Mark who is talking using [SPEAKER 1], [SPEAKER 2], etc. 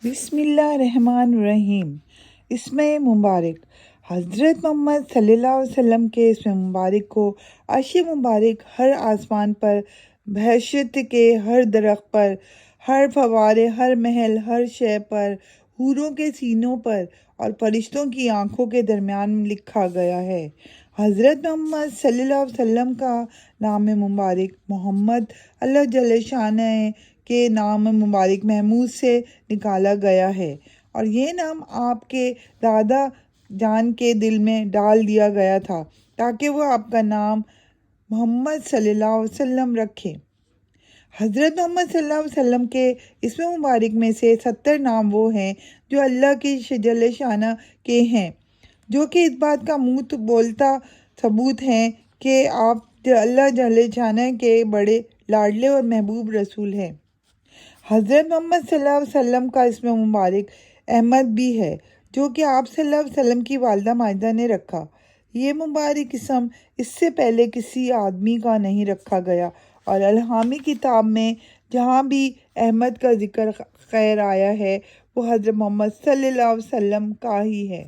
[SPEAKER 1] بسم اللہ الرحمن الرحیم۔ اسم مبارک حضرت محمد صلی اللہ علیہ وسلم کے اسم مبارک کو عرش مبارک، ہر آسمان پر، بہشت کے ہر درخت پر، ہر فوارے، ہر محل، ہر شے پر، حوروں کے سینوں پر اور فرشتوں کی آنکھوں کے درمیان لکھا گیا ہے۔ حضرت محمد صلی اللہ علیہ وسلم کا نام مبارک محمد اللہ جل شانہ کے نام مبارک محمود سے نکالا گیا ہے، اور یہ نام آپ کے دادا جان کے دل میں ڈال دیا گیا تھا تاکہ وہ آپ کا نام محمد صلی اللہ علیہ وسلم رکھے۔ حضرت محمد صلی اللہ علیہ وسلم کے اسم مبارک میں سے 70 نام وہ ہیں جو اللہ کی جل شانہ کے ہیں، جو کہ اس بات کا منہ بولتا ثبوت ہیں کہ آپ اللہ جل شانہ کے بڑے لاڈلے اور محبوب رسول ہیں۔ حضرت محمد صلی اللہ علیہ وسلم کا اسم مبارک احمد بھی ہے، جو کہ آپ صلی اللہ علیہ وسلم کی والدہ ماجدہ نے رکھا۔ یہ مبارک اسم اس سے پہلے کسی آدمی کا نہیں رکھا گیا، اور الہامی کتاب میں جہاں بھی احمد کا ذکر خیر آیا ہے وہ حضرت محمد صلی اللہ علیہ وسلم کا ہی ہے۔